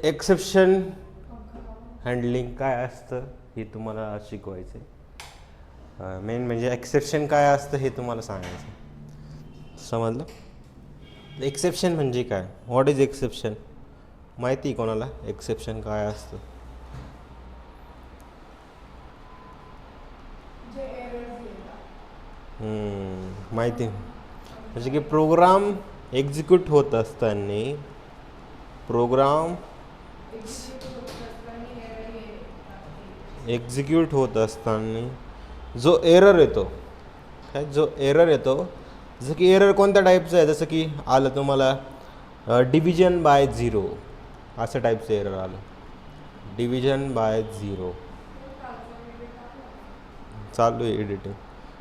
Exception handling काय असतं हे तुम्हाला शिकवायचं आहे. मेन म्हणजे एक्सेप्शन काय असतं हे तुम्हाला सांगायचं. समजलं? एक्सेप्शन म्हणजे काय? What is exception? माहिती आहे कोणाला एक्सेप्शन काय असतं? माहिती म्हणजे की प्रोग्राम एक्झिक्यूट होत असताना जो एरर येतो जसं की एरर कोणत्या टाईपचं आहे, जसं की आलं तुम्हाला डिव्हिजन बाय झिरो असं टाईपचं एरर आलं. डिव्हिजन बाय झिरो चालू आहे एडिटिंग.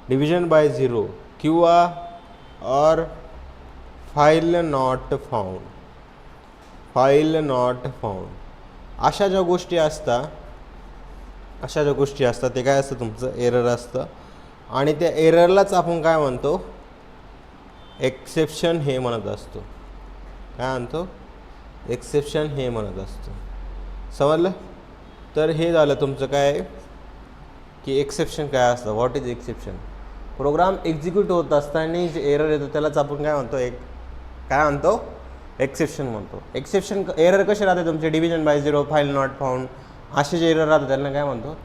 डिव्हिजन बाय झिरो किंवा और फाईल नॉट फाउंड अशा ज्या गोष्टी असतात ते काय असतं तुमचं एरर असतं. आणि त्या एररलाच आपण काय म्हणतो? एक्सेप्शन हे म्हणत असतो. एक्सेप्शन हे म्हणत असतो. समजलं? तर हे झालं तुमचं काय की एक्सेप्शन काय असतं. What is exception? Program execute होत असताना जे एरर येतो त्यालाच आपण काय म्हणतो? एक्सेप्शन म्हणतो. एक्सेप्शन एरर कसे राहते तुमचे? Division by zero, file not found असे जे एरर राहतात त्यांना काय म्हणतो?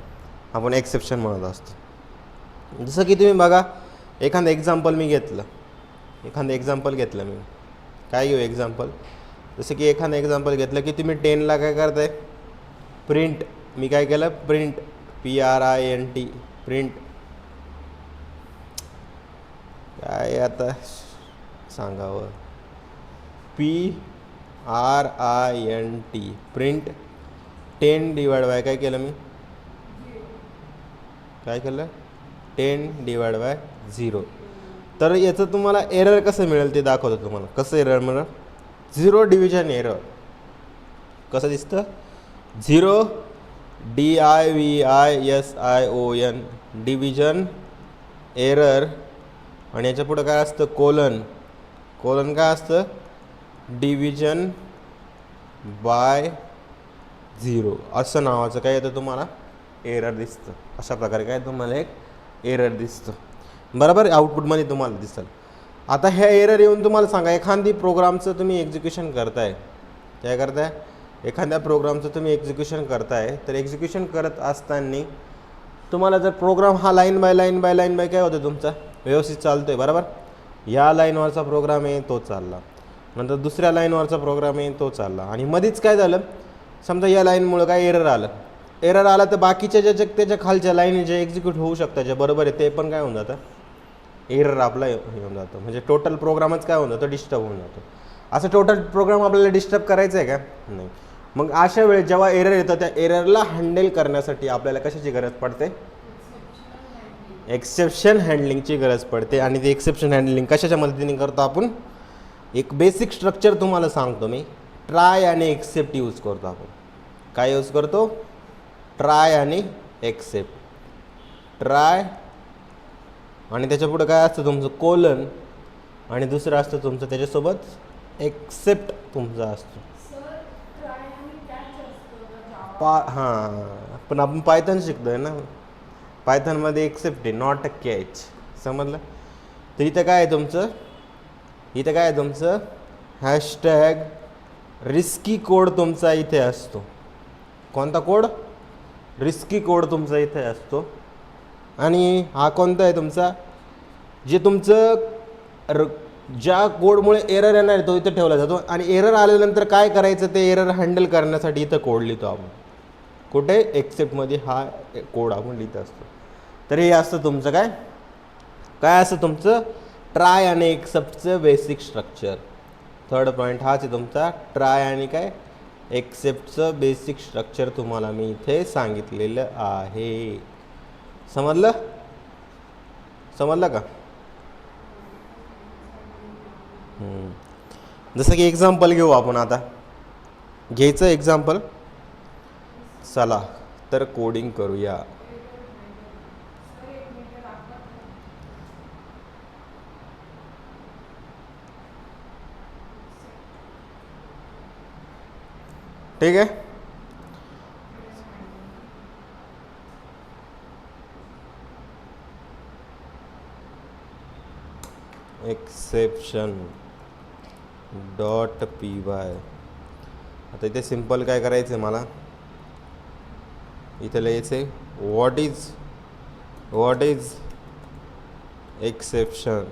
आपण एक्सेप्शन म्हणत असतो. जसं की तुम्ही बघा, एखादं एक्झाम्पल घेतलं मी. काय घेऊ एक्झाम्पल? जसं की एखादं एक्झाम्पल घेतलं की तुम्ही 10ला काय करताय? प्रिंट. मी काय केलं? Print PRINT print. काय आता सांगावं? PRINT प्रिंट 10 डिवाइड बाय काय केलं मी? 10/0. तर याचं तुम्हाला एरर कसं मिळेल ते दाखवतो तुम्हाला. कसं एरर मिळेल? Zero division error. कसं दिसतं? Zero DIVISION division error. आणि याच्या पुढं काय असतं? कोलन काय असतं? डिव्हिजन बाय झिरो असं नावाचं काय येतं तुम्हाला? एरर दिसतं. अशा प्रकारे काय तुम्हाला एक एरर दिसतं. बरोबर? आउटपुटमध्ये तुम्हाला दिसेल. आता ह्या एरर येऊन तुम्हाला सांगा, एखादी प्रोग्रामचं तुम्ही एक्झिक्युशन करताय. एखाद्या प्रोग्रामचं तुम्ही एक्झिक्युशन करताय, तर एक्झिक्युशन करत असताना तुम्हाला जर प्रोग्राम हा लाईन बाय काय होतं तुमचा व्यवस्थित चालतो आहे. बरोबर? या लाईनवरचा प्रोग्राम आहे तो चालला, नंतर दुसऱ्या लाईनवरचा प्रोग्राम आहे तो चालला, आणि मध्येच काय झालं, समजा या लाईनमुळं काय एरर आलं तर बाकीच्या त्याच्या खालच्या लाईन जे एक्झिक्यूट होऊ शकतात, जे बरोबर आहे ते पण काय होऊन जातं? एरर आपला येऊन जातं. म्हणजे टोटल प्रोग्रामच काय होऊन जातो? डिस्टर्ब होऊन जातो. असं टोटल प्रोग्राम आपल्याला डिस्टर्ब करायचं आहे का? नाही. मग अशा वेळेस जेव्हा एरर येतं त्या एररला हँडल करण्यासाठी आपल्याला कशाची गरज पडते? एक्सेप्शन हँडलिंगची गरज पडते. आणि ते एक्सेप्शन हँडलिंग कशाच्या मदतीने करतो आपण? एक बेसिक स्ट्रक्चर तुम्हाला सांगतो मी. ट्राय आणि एक्सेप्ट यूज करतो आपण. काय यूज करतो? ट्राय आणि एक्सेप्ट. ट्राय आणि त्याच्या पुढे काय असतं तुमचं? कोलन. आणि दुसरं असतं तुमचं त्याच्यासोबत एक्सेप्ट तुमचा असतो. पण आपण पायथन शिकतोय ना. पायथनमध्ये एक्सेप्ट आहे, नॉट अ कॅच. समजलं? तर इथं काय आहे तुमचं? हॅशटॅग रिस्की कोड तुमचा इथे असतो. कोणता कोड? रिस्की कोड तुमचा इथे असतो. आणि हा कोणता आहे तुमचा? जे तुमचं ज्या कोडमुळे एरर येणार आहे तो इथं ठेवला जातो. आणि एरर आल्यानंतर काय करायचं ते एरर हँडल करण्यासाठी इथं कोड लिहितो आपण. कुठे? एक्सेप्टमध्ये हा कोड आपण लिहित असतो. तर हे असतं तुमचं काय असतं तुमचं? ट्राय आणि एक्सेप्टचं बेसिक स्ट्रक्चर. थर्ड पॉईंट हाच आहे तुमचा. ट्राय आणि काय? एक्सेप्टचं बेसिक स्ट्रक्चर तुम्हाला मी इथे सांगितलेलं आहे. समजलं का? जसं की एक्झाम्पल घेऊ आपण आता. घ्यायचं एक्झाम्पल. चला तर कोडिंग करूया. ठीक आहे. Exception dot P Y. आता इथे सिम्पल काय करायचं आहे मला, इथे लिहायचं आहे व्हॉट इज एक्सेप्शन.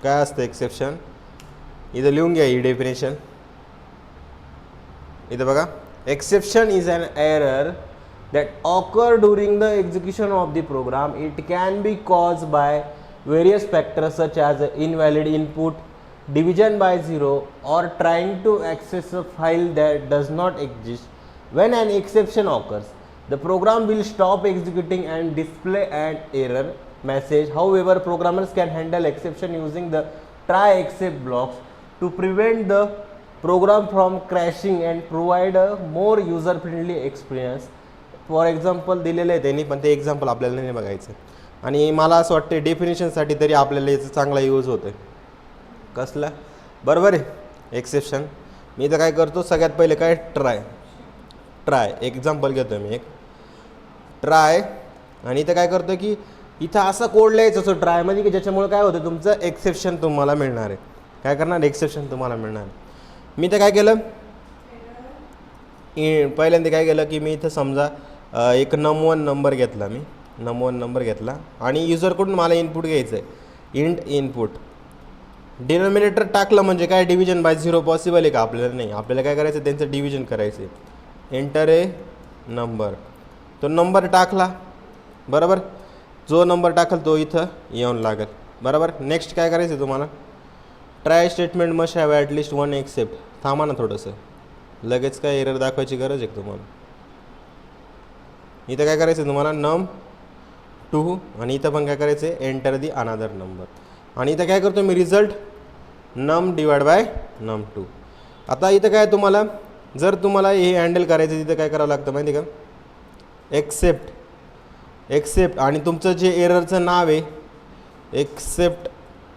काय असतं एक्सेप्शन, इथं लिहून घ्या ही डेफिनेशन. इथं बघा, exception is an error that occur during the execution of the program. It can be caused by various factors such as invalid input, division by zero, or trying to access a file that does not exist. When an exception occurs, the program will stop executing and display an error message. However, programmers can handle exception using the try except blocks to prevent the program from crashing and provide a more user friendly experience. For example दिलेलं आहे त्यांनी, पण ते example आपल्याला नाही बघायचं. आणि मला असं वाटतं डेफिनेशनसाठी तरी आपल्याला याचा चांगला यूज होतो आहे. कसला, बरोबर आहे, एक्सेप्शन. मी इथं काय करतो, सगळ्यात पहिले काय ट्राय एक्झाम्पल घेतो मी एक ट्राय. आणि इथं काय करतो की इथं असा कोड लिहायचं असं ट्रायमध्ये की ज्याच्यामुळे काय होतं, तुमचं एक्सेप्शन तुम्हाला मिळणार आहे. काय करणार, एक्सेप्शन तुम्हाला मिळणार आहे. मी इथं काय केलं, पहिल्यांदा काय केलं की मी इथं समजा एक num1 नंबर घेतला, मी num1 नंबर घेतला आणि युजरकडून मला इनपुट घ्यायचं आहे, इंट इनपुट. डिनॉमिनेटर टाकलं म्हणजे काय, डिव्हिजन बाय झिरो पॉसिबल आहे का, आपल्याला नाही. आपल्याला काय करायचं, त्यांचं डिव्हिजन करायचं आहे. एंटर ए नंबर, तो नंबर टाकला, बरोबर. जो नंबर टाकल तो इथं येऊन लागेल, बरोबर. नेक्स्ट काय करायचं तुम्हाला, try statement must have at least one except. थांबा ना थोडंसं, लगेच काय एरर दाखवायची गरज आहे तुम्हाला. इथं काय करायचं तुम्हाला, num2, आणि इथं पण काय करायचं आहे, एंटर दी अनादर नंबर. आणि इथं काय करतो मी, result num divide by num2. आता इथं काय तुम्हाला, जर तुम्हाला हे हँडल करायचं तिथं काय करावं लागतं माहिती आहे का, एक्सेप्ट आणि तुमचं जे एररचं नाव आहे एक्सेप्ट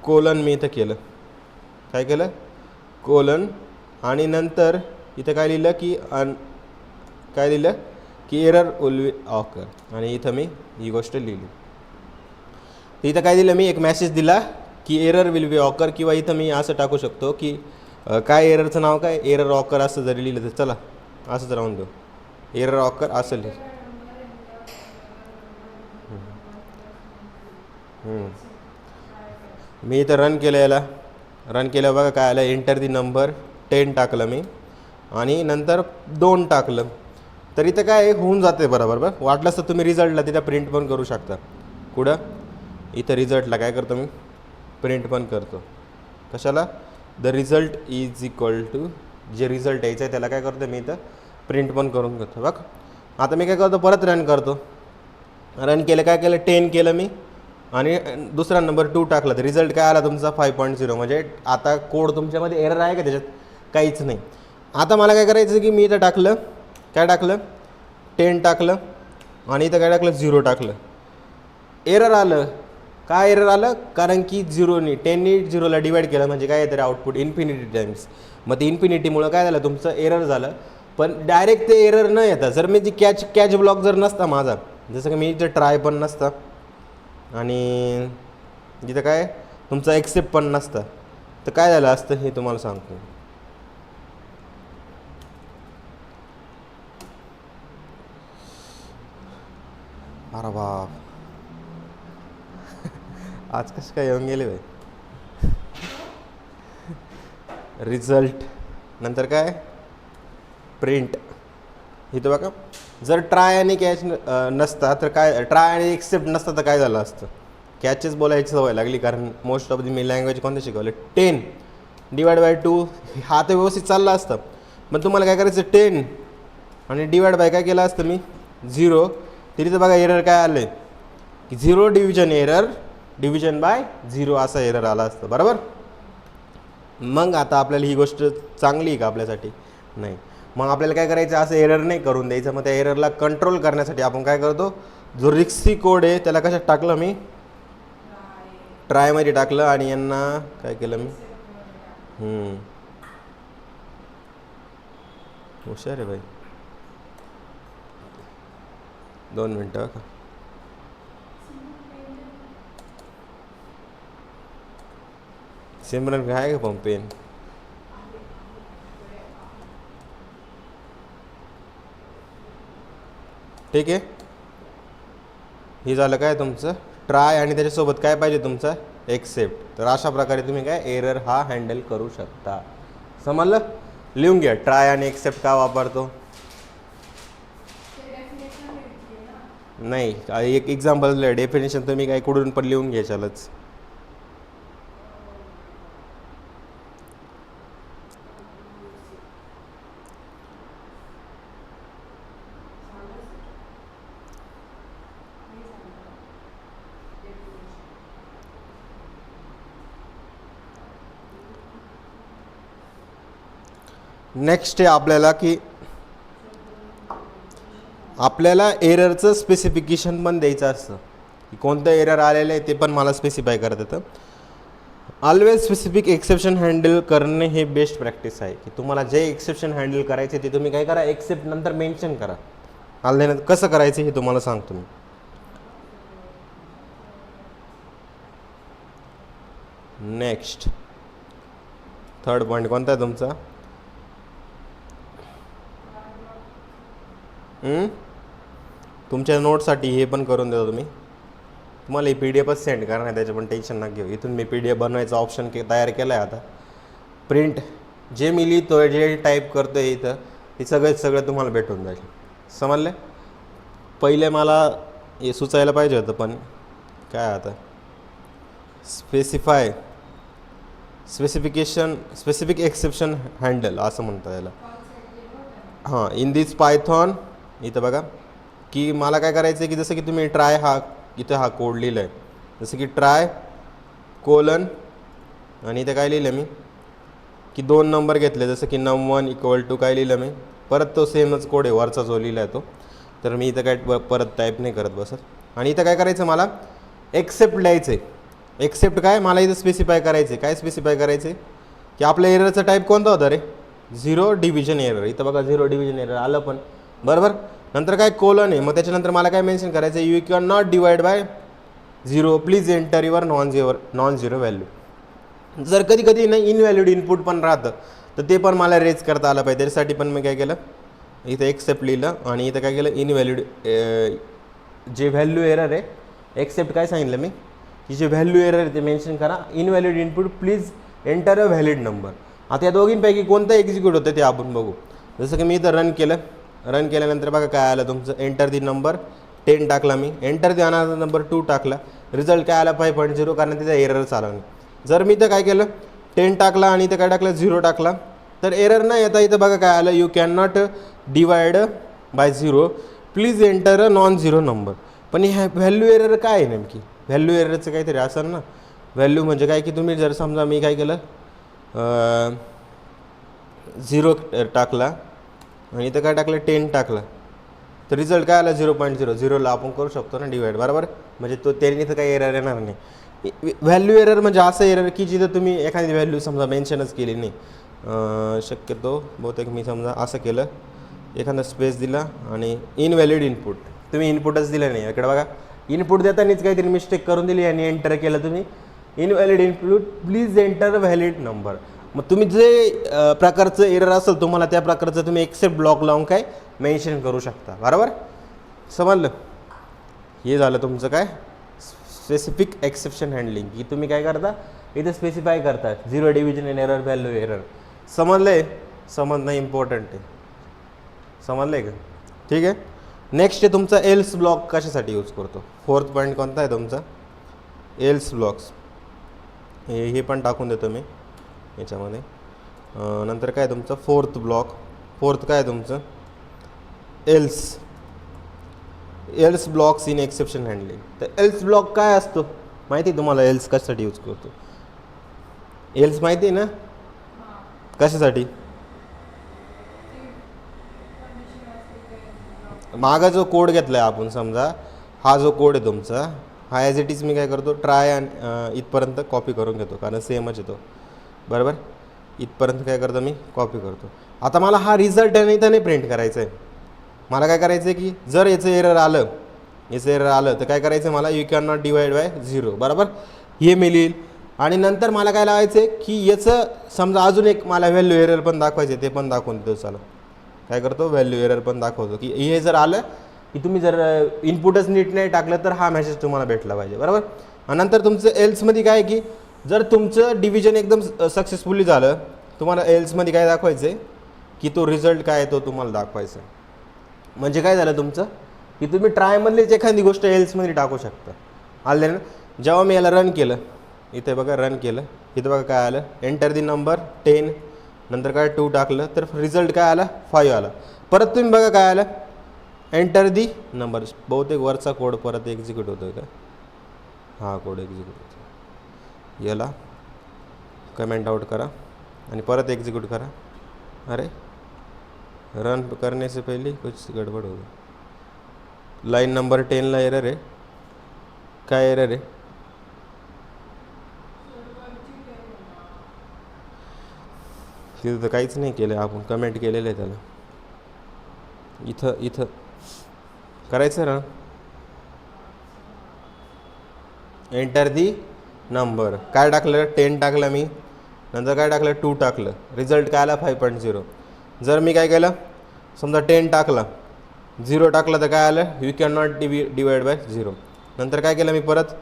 कोलन, मी इथं केलं, काय केलं, कोलन. आणि नंतर इथं काय लिहिलं की काय लिहिलं की एरर विल ऑकर, आणि इथं मी ही गोष्ट लिहिली. इथं काय दिलं मी, एक मेसेज दिला की एरर विल बी ऑकर, किंवा इथं मी असं टाकू शकतो की काय एररचं नाव काय, एरर ऑकर असं जरी लिहिलं तर चला, असंच राहून देऊ, एरर ऑकर असं लिहिलं. मी इथं रन केलं, याला रन केलं, बघा काय आलं, एंटर दी नंबर 10 टाकलं मी आणि नंतर 2 टाकलं, तर इथं काय होऊन जाते बरोबर. बरं, वाटलंच तर तुम्ही रिझल्टला तिथं प्रिंट पण करू शकता. कुठं, इथं रिझल्टला काय करतो मी, प्रिंट पण करतो. कशाला, the result is equal to, जे रिझल्ट यायचं आहे त्याला काय करतो मी इथं प्रिंट पण करून घेतो. बघ, आता मी काय करतो, परत रन करतो. रन केलं, काय केलं, 10 केलं मी आणि दुसरा नंबर 2 टाकला, तर रिझल्ट काय आला तुमचा 5.0. म्हणजे आता कोड तुमच्यामध्ये एरर आहे का, त्याच्यात काहीच नाही. आता मला काय करायचं की मी इथं टाकलं, काय टाकलं, 10 टाकलं आणि इथं काय टाकलं, 0 टाकलं. एरर आलं, काय एरर आलं, कारण की 0नी 10नी 0ला डिवाईड केलं म्हणजे काय येतं आउटपुट, इन्फिनिटी टाइम्स. मग ते इन्फिनिटीमुळं काय झालं, तुमचं एरर झालं. पण डायरेक्ट ते एरर न येतं, जर मी ती कॅच ब्लॉक जर नसता माझा, जसं की मी इथं ट्राय पण नसता आणि जिथं काय तुमचा एक्सेप्ट पण नसतं, तर काय झालं असतं हे तुम्हाला सांगतो. अरे बाप, आज कसं काय येऊन गेले बाई. रिझल्ट नंतर काय, प्रिंट. इथं बघा, जर ट्राय आणि कॅच नसता तर काय, ट्राय आणि एक्सेप्ट नसता तर काय झालं असतं, कॅचेस बोलायची सवय लागली, कारण most of the me language कोणते शिकवले, 10 डिवाइड बाय 2, हा तर व्यवस्थित चालला असतं. पण तुम्हाला काय करायचं, 10 आणि डिवाइड बाय काय केलं असतं मी, 0. तिथे बघा एरर काय आलं आहे की 0 डिव्हिजन एरर, डिव्हिजन बाय 0 असा एरर आला असतं, बरोबर. मग आता आपल्याला ही गोष्ट चांगली आहे का आपल्यासाठी, नाही. मग आपल्याला काय करायचं, असं एरर नाही करून द्यायचं. मग त्या एररला कंट्रोल करण्यासाठी आपण काय करतो, जो रिक्सी कोड आहे त्याला कशात टाकलं मी, ट्रायमध्ये टाकलं आणि यांना काय केलं मी, हुशार आहे भाई. 2 मिनटं का. सिमरन काय आहे का पण पेन. ठीक आहे. हे झालं काय तुमचं ट्राय आणि त्याच्यासोबत काय पाहिजे तुमचं एक्सेप्ट. तर अशा प्रकारे तुम्ही काय एरर हा हँडल करू शकता. समजलं. लिहून घ्या ट्राय आणि एक्सेप्ट का वापरतो. नाही एक एक्झाम्पल डेफिनेशन तुम्ही काय कुठून पण लिहून घ्यायच्यालच. नेक्स्ट आहे आपल्याला की आपल्याला एररचं स्पेसिफिकेशन पण द्यायचं असतं की कोणतं एरर आलेलं आहे ते पण मला स्पेसिफाय करत येतं. ऑलवेज स्पेसिफिक एक्सेप्शन हँडल करणे हे बेस्ट प्रॅक्टिस आहे की तुम्हाला जे एक्सेप्शन हँडल करायचे ते तुम्ही काय करा एक्सेप्ट नंतर मेन्शन करा. आल्यानंतर कसं करायचं हे तुम्हाला सांगतो मी. नेक्स्ट थर्ड पॉईंट कोणता आहे तुमचा. तुमच्या नोटसाठी हे पण करून देतो तुम्ही. तुम्हाला ही पी डी एफच सेंड करणार, त्याचं पण टेन्शन नका घेऊ. इथून मी पी डी एफ बनवायचा ऑप्शन तयार केला आहे. आता प्रिंट जे मी लिहितो आहे जे टाईप करतो आहे इथं हे सगळं तुम्हाला भेटून जाईल. समजले. पहिले मला हे सुचायला पाहिजे होतं पण काय आता स्पेसिफिक एक्सेप्शन हँडल असं म्हणतात याला. हां इन दिस पायथॉन इथं बघा की मला काय करायचं आहे की जसं की तुम्ही ट्राय हा इथं हा कोड लिहिला आहे. जसं की ट्राय कोलन आणि इथं काय लिहिलं मी की 2 नंबर घेतले. जसं की num1 = काय लिहिलं मी. परत तो सेमच कोड आहे वरचा जो लिहिला आहे तो. तर मी इथं काय परत टाईप नाही करत बसत. आणि इथं काय करायचं मला एक्सेप्ट लिहायचं आहे. एक्सेप्ट काय मला इथं स्पेसिफाय करायचं आहे. काय स्पेसिफाय करायचं आहे की आपल्या एररचा टाईप कोणता होता रे 0 डिव्हिजन एरर. इथं बघा 0 डिव्हिजन एरर आलं पण बरोबर. नंतर काय कोलन आहे. मग त्याच्यानंतर मला काय मेन्शन करायचं you can not divide by 0 please enter your non zero value. जर कधी कधी नाही इनव्हॅलिड इनपुट पण राहतं तर ते पण मला रेज करता आलं पाहिजे. त्याच्यासाठी पण मी काय केलं इथं एक्सेप्ट लिहिलं आणि इथं काय केलं इनव्हॅलिड जे व्हॅल्यू एरर आहे एक्सेप्ट काय सांगितलं मी की जे व्हॅल्यू एरर आहे ते मेन्शन करा. Invalid input please enter a valid number. आता या दोघींपैकी कोणतं एक्झिक्यूट होतं ते आपण बघू. जसं की मी इथं रन केल्यानंतर बघा काय आलं तुमचं एंटर दी नंबर 10 टाकला मी. एंटर दी अनादर नंबर 2 टाकला. रिझल्ट काय आला 5.0 कारण तिथं एररच आला नाही. जर मी इथं काय केलं 10 टाकला आणि इथं काय टाकलं 0 टाकला तर एरर नाही येता. इथं बघा काय आलं you can not divide by 0 please enter a non zero number. पण ह्या व्हॅल्यू एरर काय आहे नेमकी. व्हॅल्यू एररचं काहीतरी असेल ना. व्हॅल्यू म्हणजे काय की तुम्ही जर समजा मी काय केलं 0 टाकला आणि इथं काय टाकलं 10 टाकला तर रिझल्ट काय आला 0.0. 0ला आपण करू शकतो ना डिवाइड बरोबर. म्हणजे तो त्याने इथं काही एरर येणार नाही. व्हॅल्यू एरर म्हणजे असं एरर की जिथं तुम्ही एखादी व्हॅल्यू समजा मेन्शनच केली नाही. शक्यतो बहुतेक मी समजा असं केलं एखादा स्पेस दिला आणि इनव्हॅलिड इनपुट तुम्ही इनपुटच दिलं नाही. इकडे बघा इनपुट देतानाच काहीतरी मिस्टेक करून दिली आणि एंटर केलं तुम्ही invalid input please enter valid number. मग तुम्ही जे प्रकारचं एरर असेल तुम्हाला त्या प्रकारचं तुम्ही एक्सेप्ट ब्लॉक लावून काय मेन्शन करू शकता बरोबर. समजलं. हे झालं तुमचं काय स्पेसिफिक एक्सेप्शन हँडलिंग की तुम्ही काय करता इथे स्पेसिफाय करता 0 डिव्हिजन एरर व्हॅल्यू एरर. समजलं समजणं इम्पॉर्टंट आहे. समजलं का. ठीक आहे. नेक्स्ट आहे तुमचा एल्स ब्लॉक कशासाठी यूज करतो. 4th पॉईंट कोणता आहे तुमचा एल्स ब्लॉक्स. हे पण टाकून देतो मी याच्यामध्ये. नंतर काय तुमचं 4th ब्लॉक. 4th काय तुमचं else blocks in exception handling. तर एल्स ब्लॉक काय असतो माहिती आहे तुम्हाला. एल्स कशासाठी यूज करतो. एल्स माहिती आहे ना कशासाठी. मागा जो कोड घेतला आहे आपण समजा हा जो कोड आहे तुमचा हा ॲज इट इज मी काय करतो ट्राय आणि इथपर्यंत कॉपी करून घेतो कारण सेमच येतो बरोबर. इथपर्यंत काय करतो मी कॉपी करतो. आता मला हा रिझल्ट आहे इथं नाही प्रिंट करायचं आहे. मला काय करायचं आहे की जर याचं एरर आलं तर काय करायचं मला you can not divide by 0 बरोबर हे मी लिहिल. आणि नंतर मला काय लावायचं आहे की याचं समजा अजून एक मला व्हॅल्यू एरर पण दाखवायचे ते पण दाखवून देतो. चला काय करतो व्हॅल्यू एरर पण दाखवतो की हे जर आलं की तुम्ही जर इनपुटच नीट नाही टाकलं तर हा मेसेज तुम्हाला भेटला पाहिजे बरोबर. आणि नंतर तुमचं एल्समध्ये काय की जर तुमचं डिव्हिजन एकदम सक्सेसफुली झालं तुम्हाला एल्समध्ये काय दाखवायचं आहे की तो रिझल्ट काय आहे तो तुम्हाला दाखवायचा आहे. म्हणजे काय झालं तुमचं की तुम्ही ट्रायमधलीच एखादी गोष्ट एल्समध्ये टाकू शकता. आलं ना. जेव्हा मी याला रन केलं इथे बघा रन केलं इथं बघा काय आलं एंटर दी नंबर 10 नंतर काय 2 टाकलं तर रिझल्ट काय आला 5 आला. परत तुम्ही बघा काय आलं एंटर दी नंबर बहुतेक वरचा कोड परत एक्झिक्यूट होतो का हा कोड एक्झिक्यूट होतो. याला कमेंट आउट करा आणि परत एक्झिक्यूट करा. अरे रन करने से पहले कुछ गड़बड़ हो गई. लाइन नंबर 10ला एरर आहे. काय एरर आहे तिथं तर काहीच नाही केलं आपण कमेंट केलेलं आहे त्याला. इथं करायचं ना एंटर दी नंबर काय टाकलं 10 टाकलं मी नंतर काय टाकलं 2 टाकलं रिझल्ट काय आला 5.0. जर मी काय केलं समजा 10 टाकला 0 टाकलं तर काय आलं you can not divide by 0. नंतर काय केलं मी परत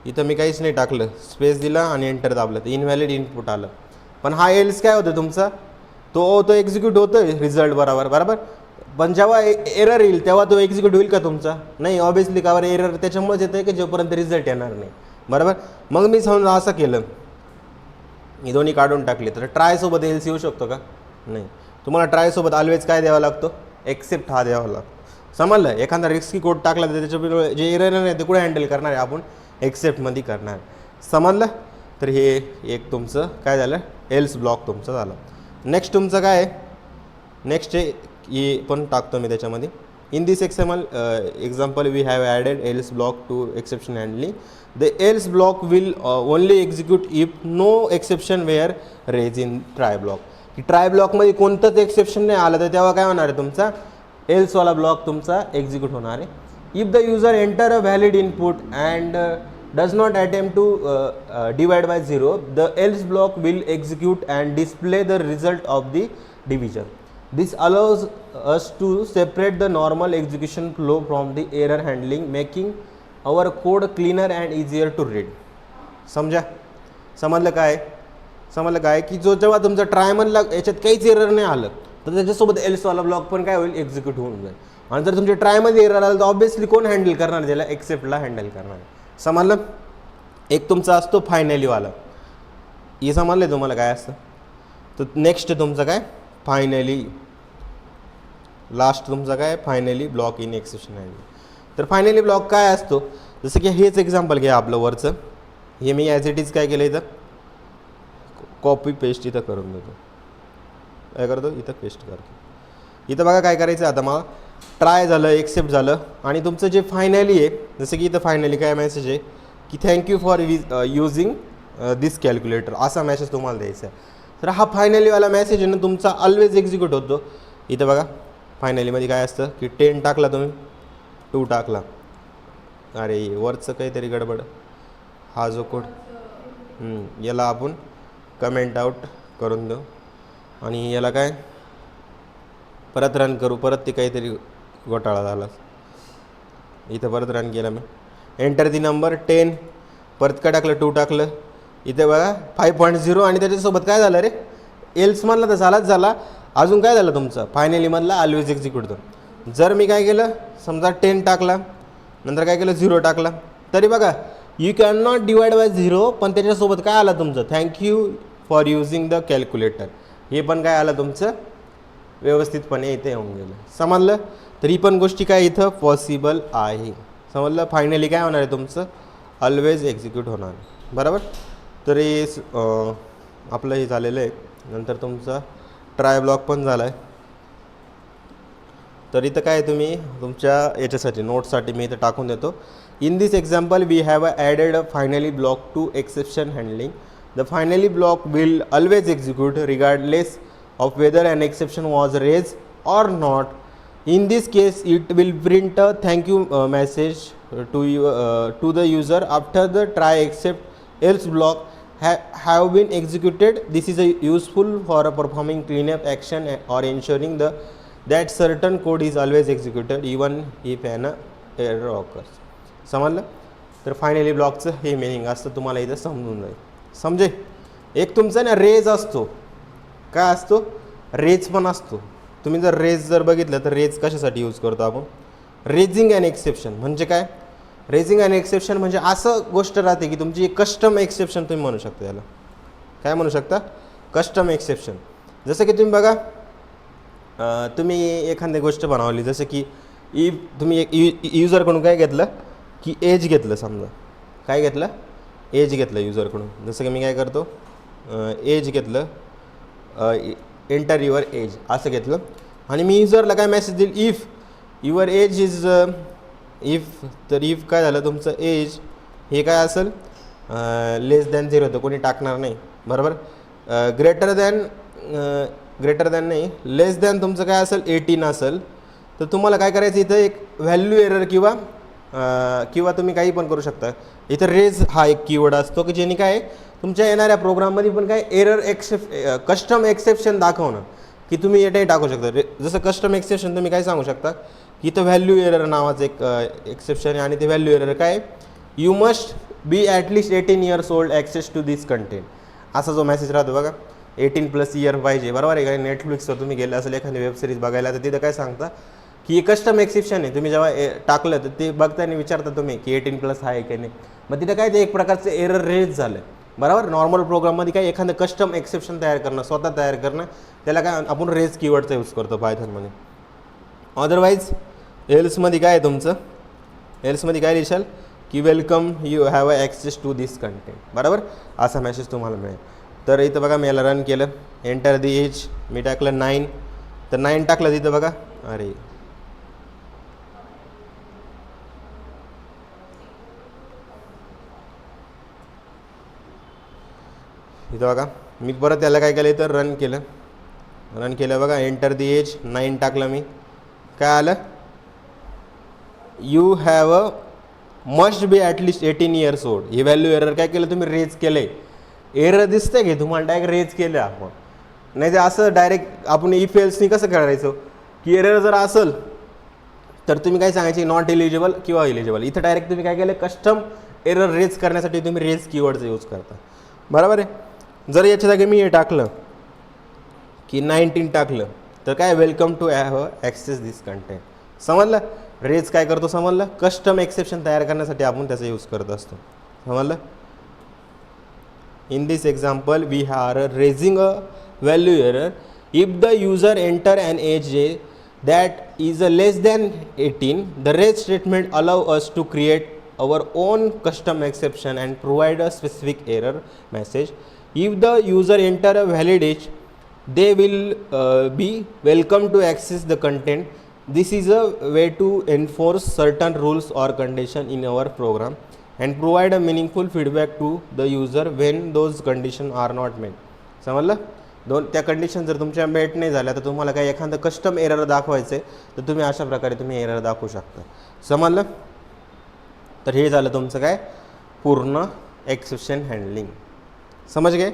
इथं मी काहीच नाही टाकलं स्पेस दिला आणि एंटर दाबलं तर इनव्हॅलिड इनपुट आलं. पण हा एल्स काय होतं तुमचा तो एक्झिक्यूट होतो रिझल्ट बरोबर. पण जेव्हा एरर येईल तेव्हा तो एक्झिक्यूट होईल का तुमचा नाही ऑब्विसली कावर एरर त्याच्यामुळेच येतं की जोपर्यंत रिझल्ट येणार नाही बरोबर. मग मी समजा असं केलं ही दोन्ही काढून टाकली तर ट्रायसोबत एल्स येऊ शकतो का नाही. तुम्हाला ट्रायसोबत ऑलवेज काय द्यावा लागतो एक्सेप्ट हा द्यावा लागतो. समजलं. एखादा रिस्की कोड टाकला तर त्याच्या जे एरर नाही ते कुठे हँडल करणार आहे आपण एक्सेप्टमध्ये करणार. समजलं. तर हे एक तुमचं काय झालं एल्स ब्लॉक तुमचं झालं. नेक्स्ट तुमचं काय आहे नेक्स्ट हे पण टाकतो मी त्याच्यामध्ये. In this example we have added else block to exception handling. The else block will only execute if no exception were raise in try block. की ट्राय ब्लॉकमध्ये कोणतंच एक्सेप्शन नाही आलं तर तेव्हा काय होणार आहे तुमचा एल्सवाला ब्लॉक तुमचा एक्झिक्यूट होणार आहे. If the user enter a valid input and does not attempt to divide by 0 the else block will execute and display the result of the division. This allows us to separate the normal execution flow from the error handling making our code cleaner and easier to read. समजलं काय की जो जेव्हा तुमचा ट्रायमनला याच्यात काहीच error नाही आलं तर त्याच्यासोबत एल्सवाला ब्लॉक पण काय होईल एक्झिक्यूट होऊन जाईल. आणि जर तुमच्या ट्रायमध्ये एरर आलं तर ऑब्विसली कोण हँडल करणार त्याला एक्सेप्टला हँडल करणार. समजलं. एक तुमचा असतो फायनलीवाला हे समजलं तुम्हाला काय असतं. तर नेक्स्ट तुमचं काय फायनली लास्ट तुमचं काय finally block in exception handling. तर फायनली ब्लॉक काय असतो जसं की हेच एक्झाम्पल घ्या आपलं वरचं हे मी ॲज इट इज काय केलं इथं कॉपी पेस्ट इथं करून देतो. काय करतो इथं पेस्ट करतो. इथं बघा काय करायचं आता मला ट्राय झालं एक्सेप्ट झालं आणि तुमचं जे फायनली आहे जसं की इथं फायनली काय मेसेज आहे की thank you for using this calculator असा मेसेज तुम्हाला द्यायचा आहे. तर हा फायनलीवाला मेसेज आहे ना तुमचा ऑलवेज एक्झिक्यूट होतो. इथं बघा फायनलीमध्ये काय असतं की 10 टाकला तुम्ही 2 टाकला अरे वरचं काहीतरी गडबड हा जो कोड याला आपण कमेंट आउट करून देऊ आणि याला काय परत रन करू परत ते काहीतरी घोटाळा झाला. इथं परत रन केला मी एंटर दी नंबर 10 परत काय टाकलं 2 टाकलं इथे बघा 5.0 आणि त्याच्यासोबत काय झालं रे एल्समधला तर झालाच झाला अजून काय झालं तुमचं फायनलीमधला ऑलवेज एक्झिक्यूट होतं. जर मी काय केलं समजा 10 टाकला नंतर काय केलं 0 टाकला तरी बघा you can not divide by 0 पण त्याच्यासोबत काय आलं तुमचं thank you for using the calculator हे पण काय आलं तुमचं व्यवस्थितपणे इथे येऊन गेलं. समजलं. तर ही पण गोष्टी काय इथं पॉसिबल आहे. समजलं. फायनली काय होणार आहे तुमचं ऑलवेज एक्झिक्यूट होणार बरोबर. तर हे आपलं हे झालेलं आहे. नंतर तुमचा ट्राय ब्लॉक पण झाला आहे. तर इथं काय तुम्ही तुमच्या याच्यासाठी नोट्ससाठी मी इथं टाकून देतो. In this example we have added a finally block to exception handling. The finally block will always execute regardless of whether an exception was raise or not. In this case, it will print a thank you message to the user after the try except else block have been executed. This is useful for performing cleanup action or ensuring that certain code is always executed even if an error occurs. समजलं? तर finally ब्लॉकचं हे meaning असतं, तुम्हाला इथं समजून जाईल. समजे एक तुमचा ना रेज असतो, काय असतो, रेज पण असतो. तुम्ही जर रेज जर बघितलं तर रेज कशासाठी यूज करतो आपण, रेजिंग अँड एक्सेप्शन. म्हणजे काय, रेजिंग अँड एक्सेप्शन म्हणजे असं गोष्ट राहते की तुमची कस्टम एक्सेप्शन तुम्ही म्हणू शकता. याला काय म्हणू शकता, कस्टम एक्सेप्शन. जसं की तुम्ही बघा, तुम्ही एखादी गोष्ट बनवली, जसं की तुम्ही एक युजरकडून काय घेतलं की एज घेतलं, समजा काय घेतलं, एज घेतलं युजरकडून. जसं की मी काय करतो, एज घेतलं, एंटर युअर एज असं घेतलं, आणि मी युजरला काय मेसेज देईल, if your age is if, तर इफ काय झालं, तुमचं एज हे काय असेल, लेस दॅन 0 तर कोणी टाकणार नाही, बरोबर. ग्रेटर दॅन नाही, लेस दॅन तुमचं काय असेल 18 असेल, तर तुम्हाला काय करायचं, इथं एक व्हॅल्यू एरर किंवा तुम्ही काही पण करू शकता. इथं रेज हा एक कीवर्ड असतो की ज्याने काय तुमच्या येणाऱ्या प्रोग्राममध्ये पण काय एरर कस्टम एक्सेप्शन दाखवणं, की तुम्ही येथे टाकू शकता. जसं कस्टम एक्सेप्शन तुम्ही काय सांगू शकता की इथं व्हॅल्यू एरर नावाचं एक एक्सेप्शन आहे, आणि ते व्हॅल्यू एरर काय, you must be at least 18 years old access to this content, असा जो मेसेज राहतो बघा, 18+ इयर पाहिजे, बरोबर आहे का. नेटफ्लिक्सवर तुम्ही गेले असेल एखादी वेब सिरीज बघायला, तर तिथं काय सांगता की कस्टम एक्सेप्शन आहे. तुम्ही जेव्हा टाकलं तर ते बघताना विचारता तुम्ही की 18+ आहे की नाही, मग तिथं काय ते एक प्रकारचं एरर रेज झालं, बरोबर. नॉर्मल प्रोग्राममध्ये काय एखादं कस्टम एक्सेप्शन तयार करणं, स्वतः तयार करणं, त्याला काय आपण रेज कीवर्डचा यूज करतो पायथॉनमध्ये. अदरवाईज एल्समध्ये काय आहे तुमचं, एल्समध्ये काय लिहाल की welcome you have access to this content, बरोबर, असा मेसेज तुम्हाला मिळेल. तर इथं बघा मी याला रन केलं, एंटर दी एज मी टाकलं 9, तर 9 टाकलं, तिथं बघा, अरे इथं बघा मी परत त्याला काय केलं, तर रन केलं बघा, एंटर दी एज 9 टाकलं मी, काय आलं, you have must be at least 18 years old. हे व्हॅल्यू एरर काय केलं तुम्ही, रेज केलं आहे. एरर दिसतंय की तुम्हाला, डायरेक्ट रेज केलं आपण. नाही ते असं डायरेक्ट आपण इफ एल्सनी कसं करायचं की एरर जर असेल तर तुम्ही काय सांगायचे, नॉट एलिजिबल किंवा एलिजिबल. इथं डायरेक्ट तुम्ही काय केलं, कस्टम एरर रेज करण्यासाठी तुम्ही रेज कीवर्डचा यूज करता, बरोबर आहे. जर याच्या जागी मी हे टाकलं की 19 टाकलं, तर काय welcome to have access this content. समजलं, रेज काय करतो समजलं, कस्टम एक्सेप्शन तयार करण्यासाठी आपण त्याचा यूज करत असतो. समजलं. In this example we are raising a value error if the user enter an age that is a less than 18. The rage statement allow us to create our own custom exception and provide a specific error message. If the user enter a valid age, they will be welcome to access the content. This is a way to enforce certain rules or condition in our program and provide a meaningful feedback to the user when those conditions are not met. समजलं. त्या condition जर तुमच्या मेट नाही झाल्या तर तुम्हाला काही एखादं कस्टम एरर दाखवायचं आहे तर तुम्ही अशा प्रकारे तुम्ही एरर दाखवू शकता. समजलं. तर हे झालं तुमचं काय पूर्ण एक्सेप्शन हँडलिंग. समज गए.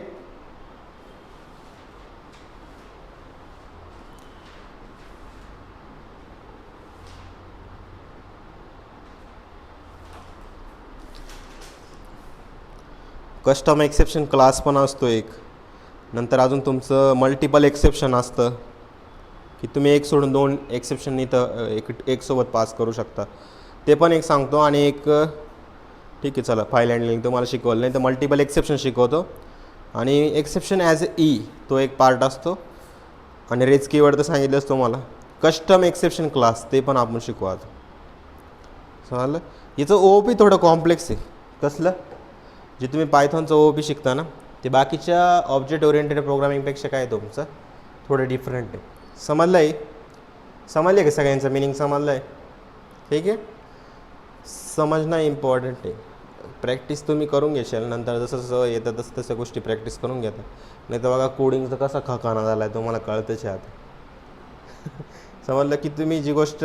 कस्टम एक्सेप्शन क्लास पण असतो एक. नंतर अजून तुमचं मल्टिपल एक्सेप्शन असतं की तुम्ही एक सोडून दोन एक्सेप्शन इथं एक सोबत पास करू शकता. ते पण एक सांगतो. आणि एक ठीक आहे चला फाईल हँडलिंग तुम्हाला शिकवलं नाही तर मल्टिपल एक्सेप्शन शिकवतो. आणि एक्सेप्शन ॲज ई तो एक पार्ट असतो. आणि रेज कीवर्ड तर सांगितलंच तुम्हाला. कस्टम एक्सेप्शन क्लास ते पण आपण शिकू आज. समजलं. याचं ओ पी थोडं कॉम्प्लेक्स आहे. कसलं जे तुम्ही पायथॉनचं ओ पी शिकता ना ते बाकीच्या ऑब्जेक्ट ओरिएंटेड प्रोग्रामिंगपेक्षा काय तुमचं थोडं डिफरंट आहे. समजलं आहे. समजलं आहे का सगळ्यांचं मिनिंग समजलं आहे. ठीक आहे. समजणं इम्पॉर्टंट आहे. प्रॅक्टिस तुम्ही करून घेशाल नंतर, जसं जसं येतं तसं तसं गोष्टी प्रॅक्टिस करून घेता. नाही तर बघा कोडिंगचा कसा खकाना झाला आहे तुम्हाला कळतंच आहे आता. समजलं की तुम्ही जी गोष्ट,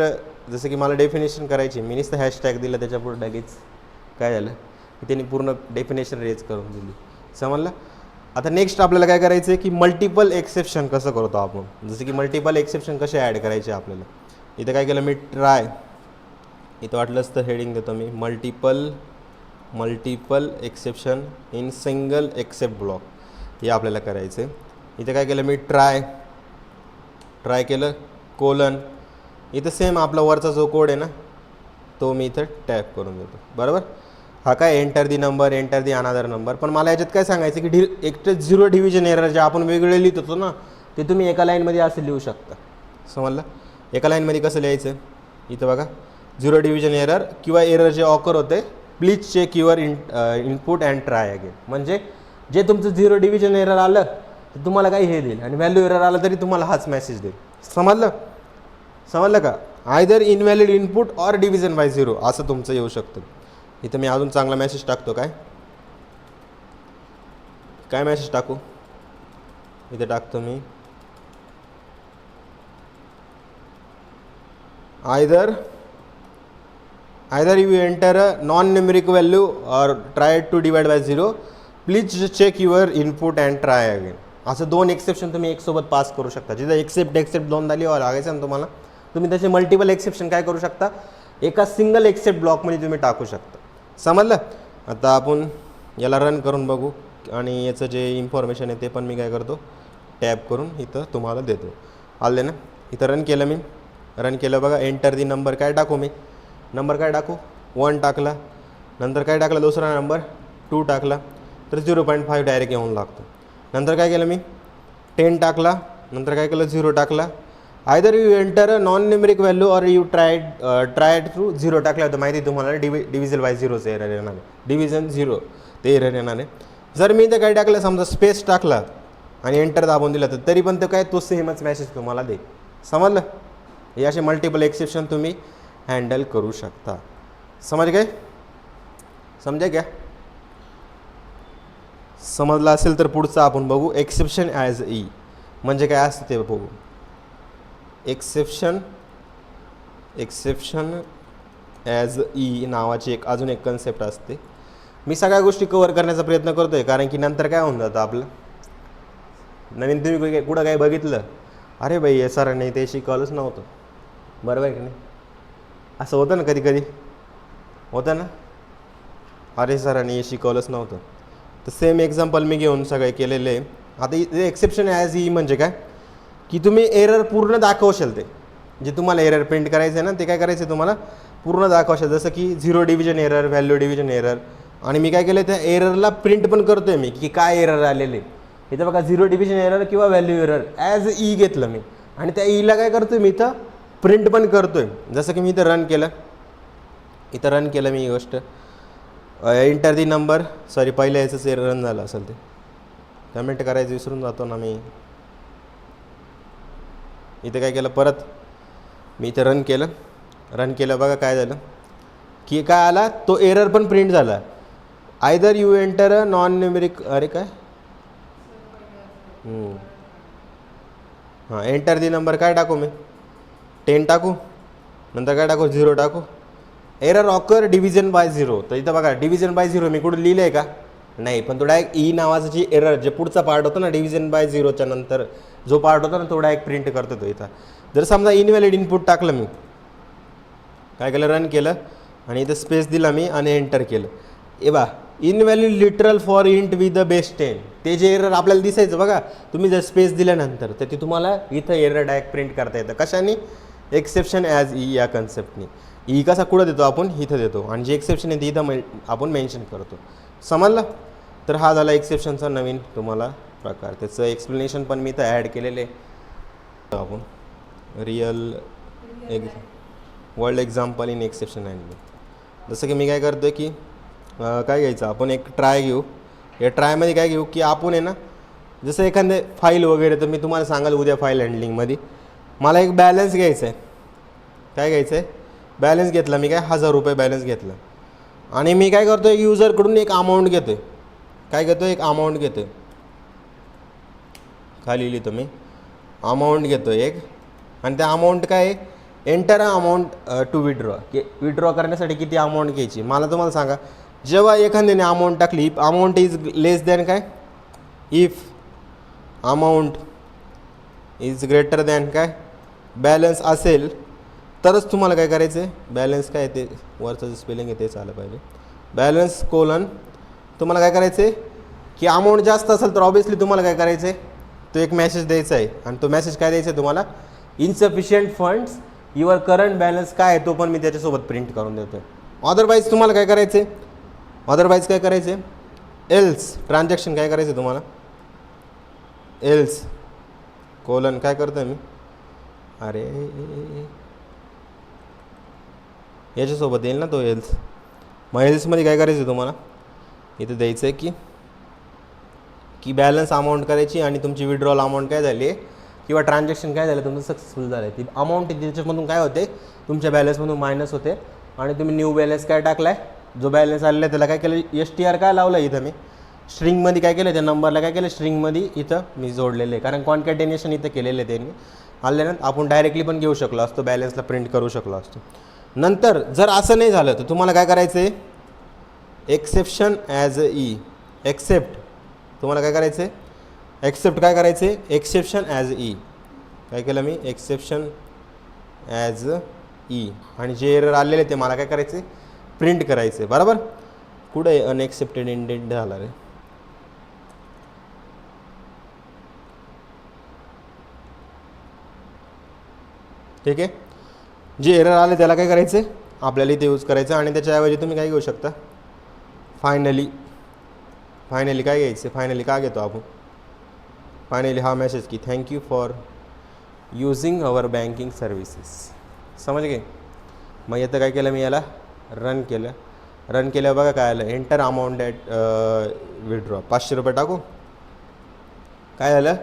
जसं की मला डेफिनेशन करायची, मी नुसतं हॅशटॅग दिलं त्याच्यापुढे लगेच काय झालं की त्यांनी पूर्ण डेफिनेशन रेज करून दिली. समजलं. आता नेक्स्ट आपल्याला काय करायचं आहे की मल्टिपल एक्सेप्शन कसं करतो आपण, जसं की मल्टिपल एक्सेप्शन कसे ॲड करायचे आपल्याला. इथं काय केलं मी, ट्राय, इथं वाटलंच तर हेडिंग देतो मी, multiple exception in single except block, हे आपल्याला करायचं आहे. इथं काय केलं मी, ट्राय केलं, कोलन, इथं सेम आपला वरचा जो कोड आहे ना तो मी इथं टॅप करून देतो. बरोबर. हा काय, enter the number, enter the अनादर नंबर. पण मला याच्यात काय सांगायचं की एक 0 डिव्हिजन एरर जे आपण वेगळे लिहित होतो ना, ते तुम्ही एका लाईनमध्ये असं लिहू शकता. समजलं. एका लाईनमध्ये कसं लिहायचं, इथं बघा, 0 डिव्हिजन एरर किंवा एरर जे ऑकर होते, please check your input and try again. म्हणजे जे तुमचं 0 डिव्हिजन एरर आलं तर तुम्हाला काही हे देईल, आणि व्हॅल्यू एरर आला तरी तुम्हाला हाच मेसेज देईल. समजलं का. Either invalid input or division by 0 असं तुमचं येऊ शकतं. इथं मी अजून चांगला मेसेज टाकतो. काय मेसेज टाकू, इथे टाकतो मी, either you enter a non numeric value or try to divide by 0, please check your input and try again. असं 2 एक्सेप्शन तुम्ही एकसोबत पास करू शकता. जिथं एक्सेप्ट दोनदा लिहावं लागायचं ना तुम्हाला, तुम्ही त्याचे मल्टिपल एक्सेप्शन काय करू शकता, एका सिंगल एक्सेप्ट ब्लॉकमध्ये तुम्ही टाकू शकता. समजलं. आता आपण याला रन करून बघू, आणि याचं जे इन्फॉर्मेशन आहे ते पण मी काय करतो, टॅप करून इथं तुम्हाला देतो. आले ना. इथं रन केलं बघा. एंटर दी नंबर, काय टाकू मी, नंबर काय टाकू, 1 टाकला. नंतर काय टाकला, दुसरा नंबर 2 टाकला, तर 0.5 डायरेक्ट येऊन लागतो. नंतर काय केलं मी, 10 टाकला. नंतर काय केलं, 0 टाकला. Either you enter a non numeric value or you try through 0 टाकलं होतं, माहिती तुम्हाला डिव्हिजन बाय 0चं एरर येणार आहे, डिव्हिजन 0 ते एरर येणार आहे. जर मी इथं काय टाकलं, समजा स्पेस टाकला आणि एंटर दाबून दिलं, तर तरी पण तो काय, तो सेमच मेसेज तुम्हाला दे. समजलं. हे असे मल्टिपल एक्सेप्शन तुम्ही हँडल करू शकता. समजलं क्या. समजलं असेल तर पुढचं आपण बघू, एक्सेप्शन ॲज ई म्हणजे काय असतं ते बघू. एक्सेप्शन ॲज ई नावाची अजून एक कन्सेप्ट असते. मी सगळ्या गोष्टी कवर करण्याचा प्रयत्न करतो आहे, कारण की नंतर काय होऊन जातं आपलं, नवीन तुम्ही कुठं काय बघितलं, अरे बाई हे सरांनी ते शिकवलंच नव्हतं. बरोबर आहे की नाही. असं होतं ना, कधी कधी होतं ना, अरे सरांनी हे शिकवलंच नव्हतं. तर सेम एक्झाम्पल मी घेऊन सगळे केलेले आहे. आता एक्सेप्शन ॲज ई म्हणजे काय, की तुम्ही एरर पूर्ण दाखवशाल, ते जे तुम्हाला एरर प्रिंट करायचं आहे ना, ते काय करायचं आहे तुम्हाला पूर्ण दाखवशाल. जसं की 0 division error, value division error, आणि मी काय केलं, त्या एररला प्रिंट पण करतो आहे मी की काय एरर आलेले. इथं बघा 0 डिव्हिजन एरर किंवा व्हॅल्यू एरर ॲज ई घेतलं मी, आणि त्या ईला काय करतो आहे मी इथं प्रिंट पण करतो आहे. जसं की मी इथं रन केलं मी ही गोष्ट, एंटर दी नंबर, सॉरी पहिल्या याचंच एरर रन झालं असेल, ते कमेंट करायचं विसरून जातो ना मी. इथं काय केलं, परत मी इथं रन केलं बघा काय झालं की काय आला, तो एरर पण प्रिंट झाला. Either you enter a non numeric, अरे काय, हां, एंटर दी नंबर काय टाकू मी, 10 टाकू. नंतर काय टाकू, 0 टाकू. Error occur division by 0. तर इथं बघा डिव्हिजन बाय 0 मी कुठं लिहिलं आहे का, नाही. पण तो डायरेक्ट ई नावाचं जी एरर, जे पुढचा पार्ट होता ना डिव्हिजन बाय 0च्या नंतर जो पार्ट होता ना, तो डायरेक्ट प्रिंट करतो तो इथं. जर समजा इनव्हॅलिड इनपुट टाकलं मी, काय केलं, रन केलं, आणि इथं स्पेस दिला मी आणि एंटर केलं. Invalid literal for int with the base 10, ते जे एरर आपल्याला दिसायचं बघा, तुम्ही जर स्पेस दिल्यानंतर तर ते तुम्हाला इथं एरर डायरेक्ट प्रिंट करता येतं. कशाने, एक्सेप्शन ॲज ई या कन्सेप्टने. ई कसा कुठं देतो आपण, इथं देतो, आणि जे एक्सेप्शन आहे ते इथं आपण मेन्शन करतो. समजलं. तर हा झाला एक्सेप्शनचा नवीन तुम्हाला प्रकार. त्याचं एक्सप्लेनेशन पण मी इथं ॲड केलेलं आहे. आपण real world example in exception handling. जसं की मी काय करतो की काय घ्यायचं, आपण एक ट्राय घेऊ. या ट्रायमध्ये काय घेऊ की आपण आहे ना, जसं एखादे फाईल वगैरे, तर मी तुम्हाला सांगाल उद्या फाईल हँडलिंगमध्ये मला एक बॅलन्स घ्यायचं आहे. काय घ्यायचं आहे, बॅलन्स घेतला मी, काय 1000 रुपये बॅलन्स घेतला. आणि मी काय करतो आहे युजरकडून एक अमाऊंट घेतो आहे. काय घेतो एक अमाऊंट घेतो आहे. खाली लिहितो मी अमाऊंट घेतो एक आणि त्या अमाऊंट काय आहे एंटर अमाऊंट टू विड्रॉ की विड्रॉ करण्यासाठी किती अमाऊंट घ्यायची. मला तुम्हाला सांगा जेव्हा एखाद्याने अमाऊंट टाकली if amount is less than काय if amount is greater than काय बॅलन्स असेल तरच तुम्हाला काय करायचं आहे बॅलन्स काय ते वरचं जे स्पेलिंग आहे तेच आलं पाहिजे. बॅलन्स कोलन तुम्हाला काय करायचं आहे की अमाऊंट जास्त असेल तर ऑब्वियसली तुम्हाला काय करायचं आहे तो एक मेसेज द्यायचा आहे आणि तो मेसेज काय द्यायचा आहे तुम्हाला insufficient funds your current balance काय आहे तो पण मी त्याच्यासोबत प्रिंट करून देतो. अदरवाईज तुम्हाला काय करायचं आहे अदरवाईज काय करायचं आहे एल्स ट्रान्झॅक्शन काय करायचं आहे तुम्हाला एल्स कोलन काय करतो मी अरे याच्यासोबत येईल ना तो एल्स. मग एल्समध्ये काय करायचं आहे तुम्हाला इथं द्यायचं आहे की बॅलन्स अमाऊंट करायची आणि तुमची विड्रॉल अमाऊंट काय झाली आहे किंवा ट्रान्झॅक्शन काय झालं तुमचं सक्सेसफुल झालं आहे. ती अमाऊंट त्याच्यामधून काय होते तुमच्या बॅलन्समधून मायनस होते आणि तुम्ही न्यू बॅलन्स काय टाकला आहे जो बॅलन्स आलेला आहे त्याला काय केलं STR काय लावलं इथं मी स्ट्रिंगमध्ये काय केलं त्या नंबरला काय केलं स्ट्रिंगमध्ये इथं मी जोडलेलं आहे कारण कॉन्कॅटेनेशन इथं केलेलं आहे त्यांनी आल्यानंतर आपण डायरेक्टली पण घेऊ शकलो असतो बॅलन्सला प्रिंट करू शकलो असतो. नंतर जर असं नाही झालं तर तुम्हाला काय करायचं आहे एक्सेप्शन ॲज ई एक्सेप्ट तुम्हाला काय करायचं आहे एक्सेप्ट काय करायचं आहे एक्सेप्शन ॲज ई काय केलं मी एक्सेप्शन ॲज ई आणि जे एरर आलेले ते मला काय करायचं आहे प्रिंट करायचं आहे. बरोबर कुठे अनएक्सेप्टेड इंडेंट झाला रे ठीक आहे. जे एरर आले त्याला काय करायचं आहे आपल्याला इथे यूज करायचं आणि त्याच्याऐवजी तुम्ही काय घेऊ शकता फायनली काय घ्यायचं फायनली काय घेतो आपण फायनली हा मेसेज की thank you for using our banking services समज गे. मग इथं काय केलं मी याला रन केल्यावर बघा काय आलं एंटर अमाऊंट ॲट विड्रॉ 500 रुपये टाकू काय झालं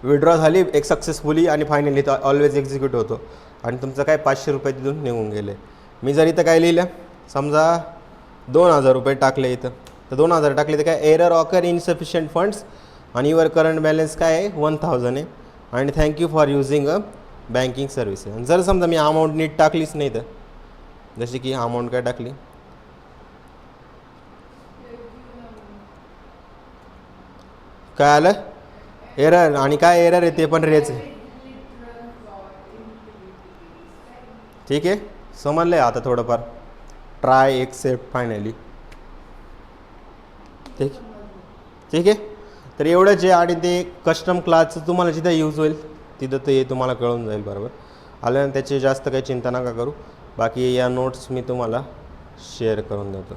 विड्रॉ झाली एक सक्सेसफुली आणि फायनली तो ऑलवेज एक्झिक्यूट होतो आणि तुमचं काय 500 रुपये तिथून निघून गेले. मी जर इथं काय लिहिलं समजा 2000 रुपये टाकले इथं तर 2000 टाकले तर काय एरर ऑकर इनसफिशियंट फंड्स आणि युअर करंट बॅलन्स काय आहे 1000 आहे आणि thank you for using a banking services. आणि जर समजा मी अमाऊंट नीट टाकलीच नाही तर जशी की अमाऊंट काय टाकली काय आलं एरर आणि काय एरर आहे ते पण रेच आहे. ठीक आहे समजलं आहे आता थोडंफार ट्राय एक्सेप्ट फायनली ठीक आहे. तर एवढंच आहे आणि ते कस्टम क्लासचं तुम्हाला जिथं यूज होईल तिथं ते तुम्हाला कळून जाईल. बरोबर आल्यानंतर त्याची जास्त काही चिंता नका करू. बाकी या नोट्स मी तुम्हाला शेअर करून देतो.